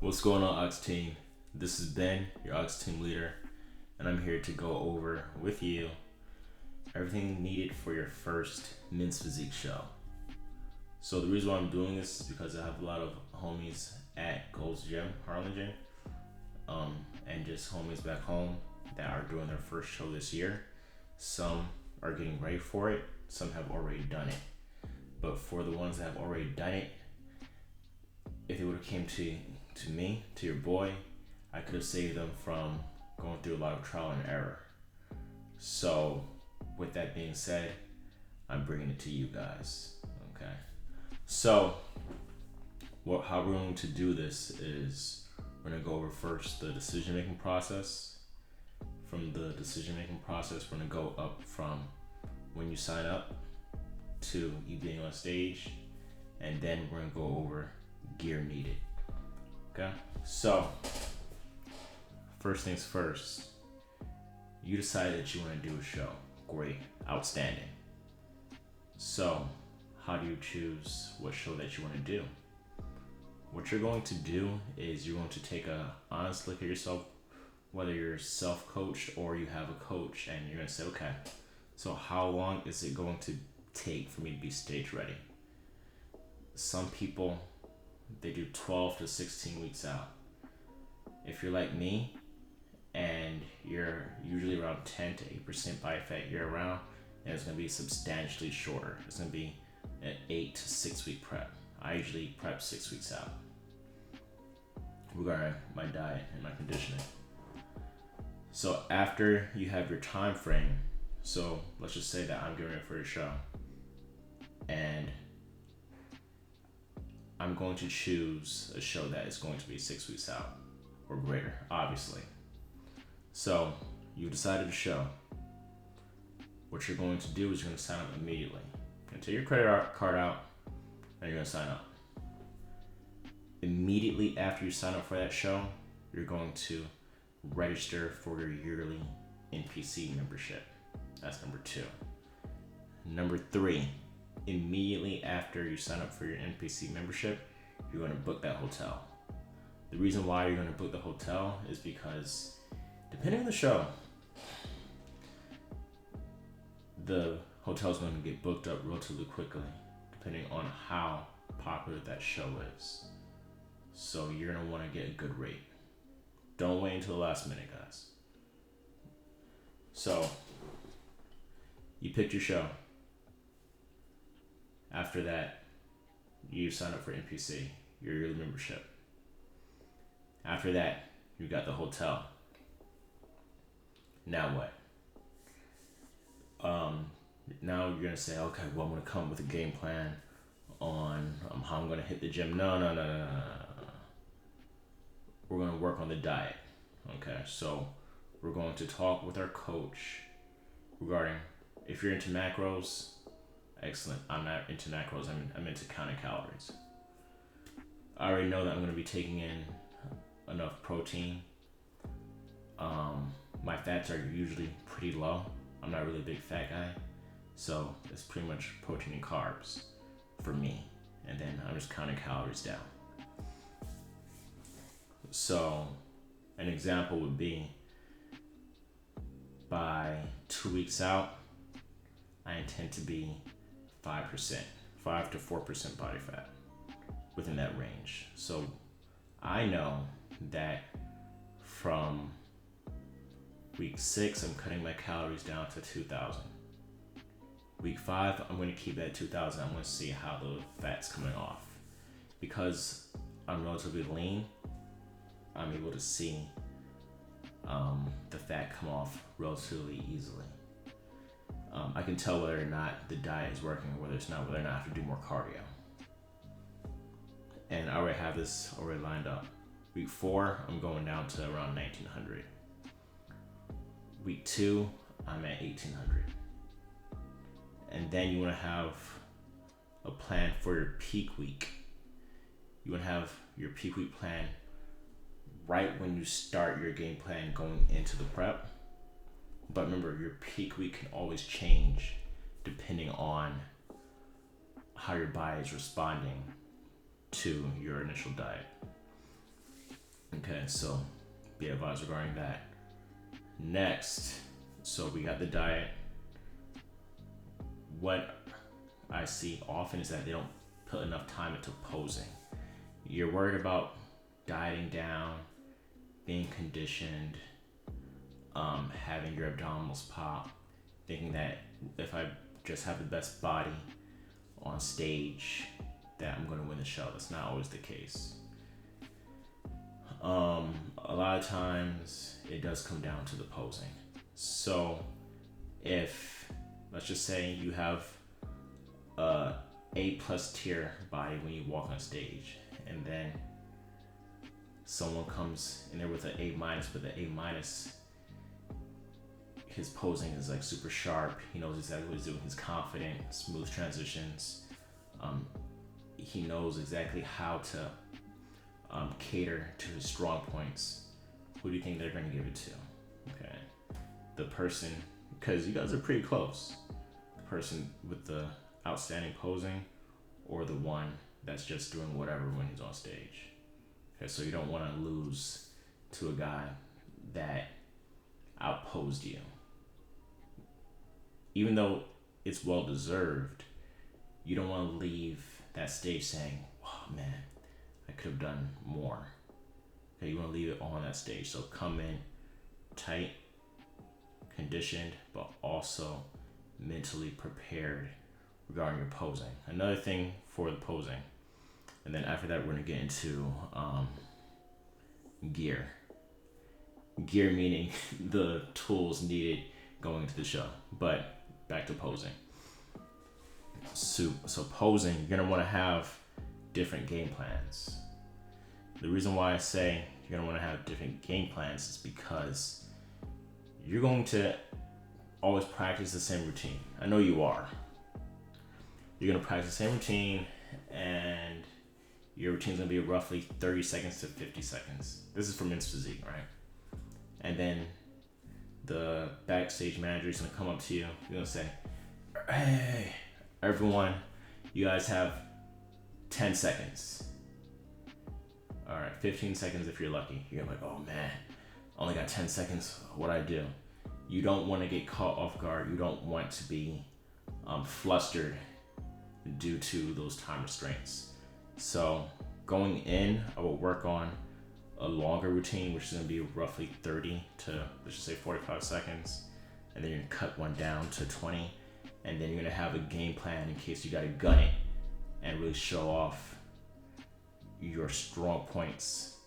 What's going on, Ox Team? This is Ben, your Ox Team leader, and I'm here to go over with you everything needed for your first men's physique show. So the reason why I'm doing this is because I have a lot of homies at Gold's Gym, Harlingen, and just homies back home that are doing their first show this year. Some are getting ready for it, some have already done it. But for the ones that have already done it, if they would have came to me, to your boy, I could have saved them from going through a lot of trial and error. So, with that being said, I'm bringing it to you guys. Okay. So, how we're going to do this is we're going to go over first the decision making process. From the decision making process, we're going to go up from when you sign up to you being on stage, and then we're going to go over gear needed. Okay, so first things first, you decide that you want to do a show. Great, outstanding. So, how do you choose what show that you want to do? What you're going to do is you're going to take a honest look at yourself, whether you're self-coached or you have a coach, and you're going to say, okay, so how long is it going to take for me to be stage ready? Some people, they do 12 to 16 weeks out. If you're like me and you're usually around 10 to 8% body fat year round, then it's going to be substantially shorter. It's going to be an 8 to 6 week prep. I usually prep 6 weeks out regarding my diet and my conditioning. So after you have your time frame, so let's just say that I'm getting ready for a show and I'm going to choose a show that is going to be 6 weeks out or greater, obviously. So you decided a show. What you're going to do is you're going to sign up immediately. You're going to take your credit card out and you're going to sign up. Immediately after you sign up for that show, you're going to register for your yearly NPC membership. That's number 2. Number 3, immediately after you sign up for your NPC membership, you're going to book that hotel. The reason why you're going to book the hotel is because depending on the show, the hotel's going to get booked up relatively quickly depending on how popular that show is. So you're going to want to get a good rate. Don't wait until the last minute, guys. So you picked your show. After that, you sign up for NPC, your yearly membership. After that, you got the hotel. Now what? Now you're gonna say, okay, well, I'm gonna come with a game plan on how I'm gonna hit the gym. No. We're gonna work on the diet. Okay, so we're going to talk with our coach regarding if you're into macros. Excellent. I'm not into macros. I'm into counting calories. I already know that I'm going to be taking in enough protein. My fats are usually pretty low. I'm not really a big fat guy, so it's pretty much protein and carbs for me. And then I'm just counting calories down. So an example would be by 2 weeks out, I intend to be 5%, 5 to 4% body fat within that range. So I know that from week 6, I'm cutting my calories down to 2,000. Week 5, I'm going to keep that at 2,000. I'm going to see how the fat's coming off. Because I'm relatively lean, I'm able to see the fat come off relatively easily. I can tell whether or not the diet is working or whether it's not, whether or not I have to do more cardio. And I already have this already lined up. Week 4, I'm going down to around 1,900. Week 2, I'm at 1,800. And then you want to have a plan for your peak week. You want to have your peak week plan right when you start your game plan going into the prep. But remember, your peak week can always change depending on how your body is responding to your initial diet. Okay, so be advised regarding that. Next, so we got the diet. What I see often is that they don't put enough time into posing. You're worried about dieting down, being conditioned, having your abdominals pop, thinking that if I just have the best body on stage, that I'm going to win the show. That's not always the case. A lot of times it does come down to the posing. So if, let's just say you have a A+ tier body when you walk on stage, and then someone comes in there with an A-, but the A-, his posing is like super sharp. He knows exactly what he's doing. He's confident, smooth transitions. He knows exactly how to cater to his strong points. Who do you think they're going to give it to? Okay, the person, because you guys are pretty close. The person with the outstanding posing, or the one that's just doing whatever when he's on stage. Okay, so you don't want to lose to a guy that outposed you. Even though it's well deserved, you don't want to leave that stage saying, "Oh man, I could have done more." Okay, you want to leave it on that stage. So come in tight, conditioned, but also mentally prepared regarding your posing. Another thing for the posing, and then after that we're gonna get into gear. Gear meaning the tools needed going into the show. But back to posing. So posing, you're gonna want to have different game plans. The reason why I say you're gonna want to have different game plans is because you're going to always practice the same routine. I know you are. You're gonna practice the same routine, and your routine's gonna be roughly 30 seconds to 50 seconds. This is for men's physique, right? And then the backstage manager is gonna come up to you. He's gonna say, "Hey, everyone, you guys have 10 seconds. All right, 15 seconds if you're lucky." You're like, "Oh man, only got 10 seconds. What I do?" You don't want to get caught off guard. You don't want to be flustered due to those time restraints. So going in, I will work on a longer routine, which is going to be roughly 30 to, let's just say, 45 seconds. And then you're going to cut one down to 20. And then you're going to have a game plan in case you got to gun it and really show off your strong points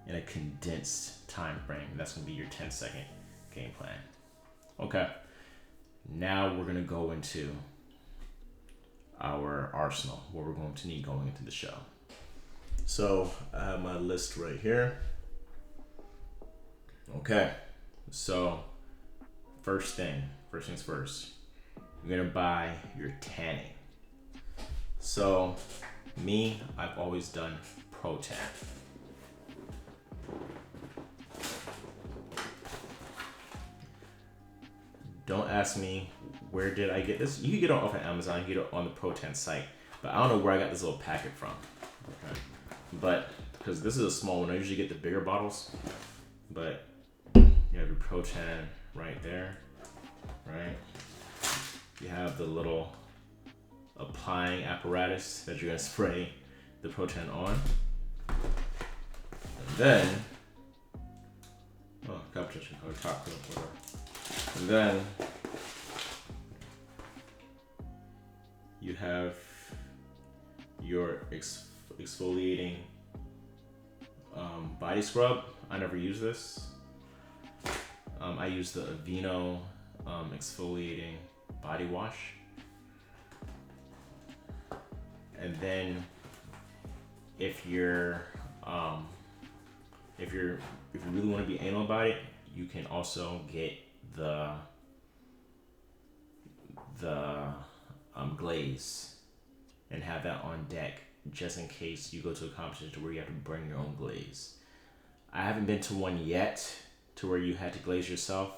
in a condensed time frame. That's going to be your 10-second game plan. Okay, now we're going to go into our arsenal, what we're going to need going into the show. So I have my list right here. Okay, so first things first, you're gonna buy your tanning. So me, I've always done Pro Tan. Don't ask me where did I get this. You can get it off of Amazon, you can get it on the Pro Tan site, but I don't know where I got this little packet from. Okay. But because this is a small one, I usually get the bigger bottles. But you have your Pro Tan right there, right? You have the little applying apparatus that you're gonna spray the Pro Tan on. And then, competition or top coat, whatever. And then you have your exfoliating body scrub. I never use this. I use the Aveeno exfoliating body wash. And then if you really want to be anal about it, you can also get the glaze and have that on deck just in case you go to a competition where you have to bring your own glaze. I haven't been to one yet to where you had to glaze yourself.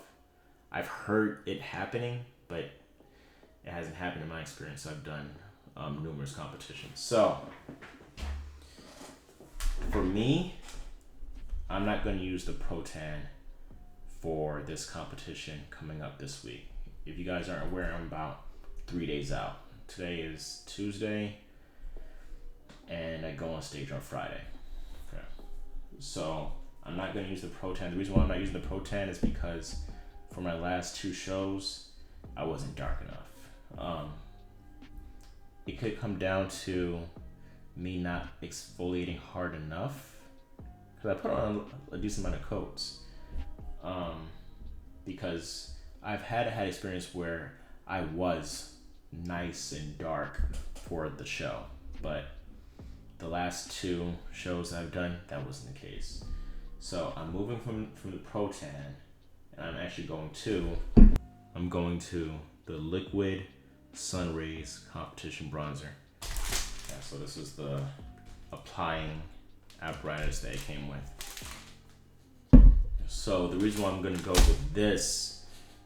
I've heard it happening, but it hasn't happened in my experience. I've done numerous competitions. So for me, I'm not going to use the Pro Tan for this competition coming up this week. If you guys aren't aware, I'm about 3 days out. Today is Tuesday, and I go on stage on Friday. Okay. So I'm not going to use the Pro Tan. The reason why I'm not using the Pro Tan is because for my last 2 shows, I wasn't dark enough. It could come down to me not exfoliating hard enough, because I put on a decent amount of coats. Because I've had experience where I was nice and dark for the show, but the last 2 shows I've done, that wasn't the case. So I'm moving from the Pro Tan, and I'm actually going to the Liquid Sun Rays Competition Bronzer. Yeah, so this is the applying apparatus that it came with. So the reason why I'm gonna go with this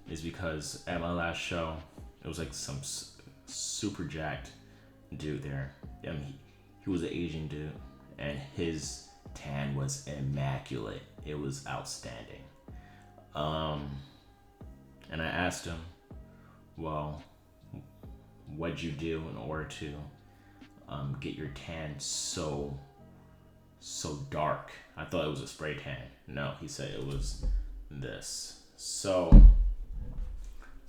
is because at my last show, it was like some super jacked dude there. I mean, he was an Asian dude, and his tan was immaculate. It was outstanding. And I asked him, well, what'd you do in order to get your tan so dark? I thought it was a spray tan. No, he said it was this. So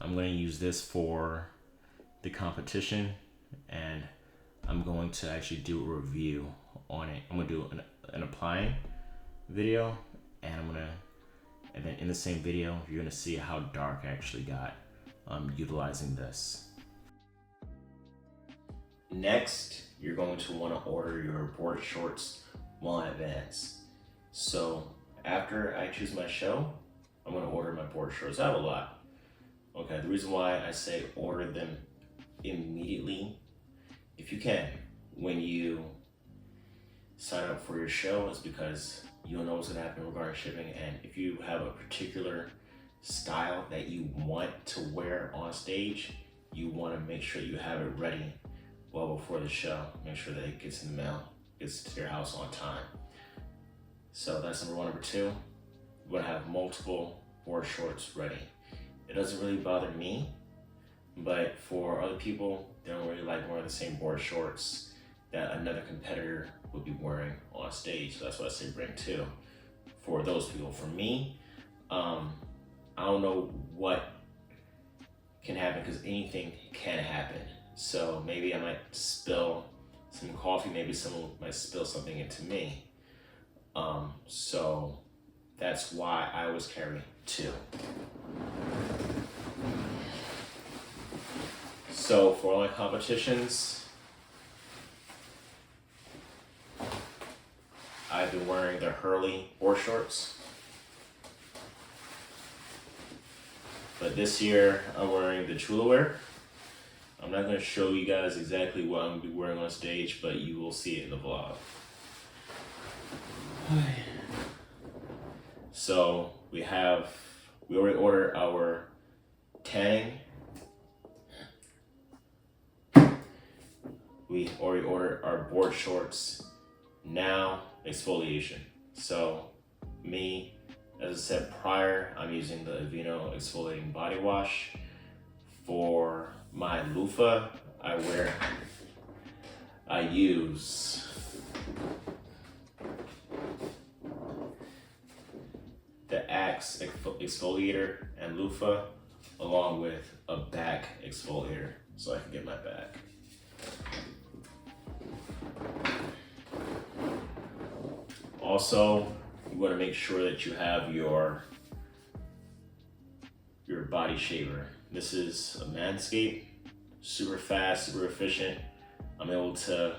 I'm going to use this for the competition, and I'm going to actually do a review on it. I'm going to do an applying video, and then in the same video, you're going to see how dark I actually got utilizing this. Next, you're going to want to order your board shorts well in advance. So after I choose my show, I'm going to order my board shorts. I have a lot. Okay, the reason why I say order them immediately, if you can, when you sign up for your show, is because you don't know what's going to happen regarding shipping. And if you have a particular style that you want to wear on stage, you want to make sure you have it ready well before the show. Make sure that it gets in the mail, gets to your house on time. So that's number 1. Number 2, you want to have multiple board shorts ready. It doesn't really bother me, but for other people, they don't really like wearing the same board shorts that another competitor would be wearing on stage. So that's why I say bring 2 for those people. For me, I don't know what can happen, because anything can happen. So maybe I might spill some coffee, maybe someone might spill something into me. So that's why I always carry 2. So for all my competitions, I've been wearing the Hurley board shorts. But this year, I'm wearing the Chulaware. I'm not going to show you guys exactly what I'm going to be wearing on stage, but you will see it in the vlog. So we already ordered our tanning. We already ordered our board shorts. Now, exfoliation. So me, as I said prior, I'm using the Aveeno exfoliating body wash. For my loofah, I use the Axe exfoliator and loofah, along with a back exfoliator, so I can get my back. Also, you want to make sure that you have your body shaver. This is a Manscaped, super fast, super efficient. I'm able to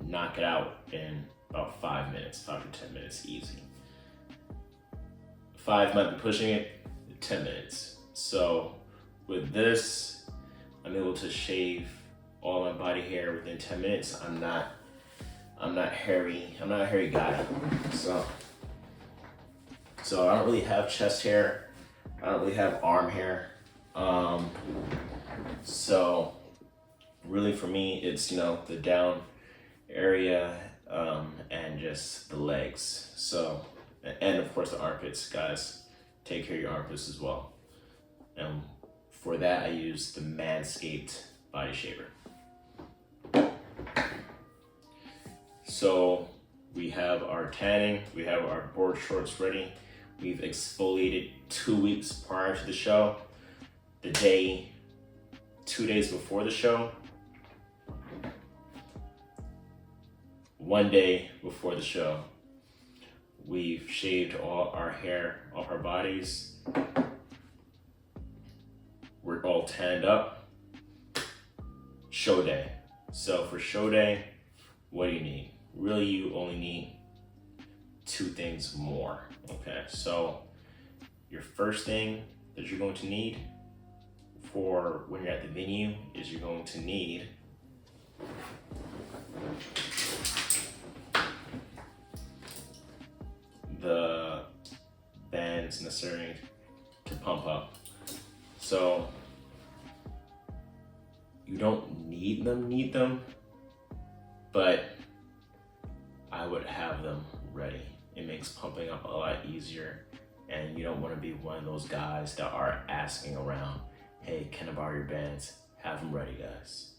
knock it out in about 5 minutes, 5 to 10 minutes easy. 5 might be pushing it, 10 minutes. So with this, I'm able to shave all my body hair within 10 minutes. I'm not hairy. I'm not a hairy guy. So I don't really have chest hair. I don't really have arm hair. So really for me, it's, the down area, and just the legs. So And of course the armpits, guys. Take care of your armpits as well. And for that, I use the Manscaped Body Shaver. So we have our tanning, we have our board shorts ready. We've exfoliated 2 weeks prior to the show. 2 days before the show. 1 day before the show. We've shaved all our hair off our bodies. We're all tanned up. Show day. So for show day, what do you need? Really, you only need 2 things more, okay? So your first thing that you're going to need for when you're at the venue is you're going to need the bands necessary to pump up. So you don't need them, but I would have them ready. It makes pumping up a lot easier, and you don't want to be one of those guys that are asking around, hey, can I borrow your bands? Have them ready, guys.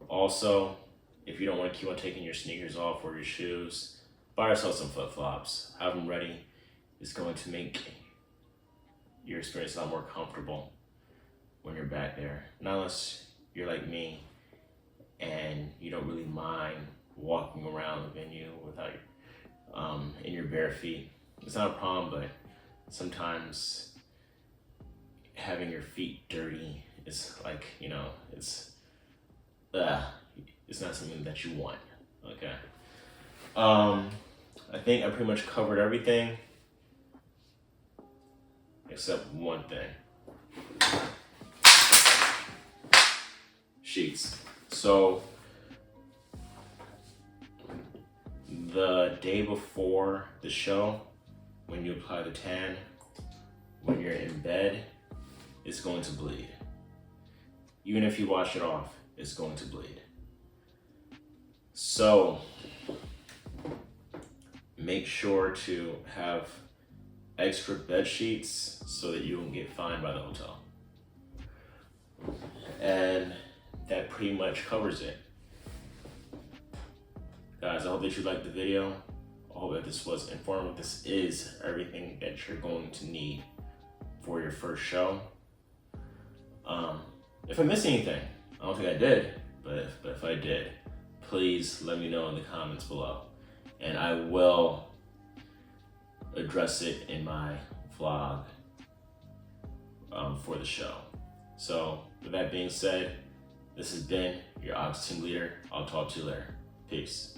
Also, if you don't want to keep on taking your sneakers off or your shoes, buy yourself some flip-flops. Have them ready. It's going to make your experience a lot more comfortable when you're back there. Not unless you're like me and you don't really mind walking around the venue without in your bare feet. It's not a problem, but sometimes having your feet dirty is like, it's not something that you want. Okay. I think I pretty much covered everything except one thing. Sheets. So the day before the show, when you apply the tan, when you're in bed, it's going to bleed. Even if you wash it off, it's going to bleed. So make sure to have extra bed sheets so that you won't get fined by the hotel. And that pretty much covers it. Guys, I hope that you liked the video. I hope that this was informative. This is everything that you're going to need for your first show. If I missed anything, I don't think I did, but if I did, please let me know in the comments below. And I will address it in my vlog for the show. So with that being said, this has been your Ox Team Leader. I'll talk to you later. Peace.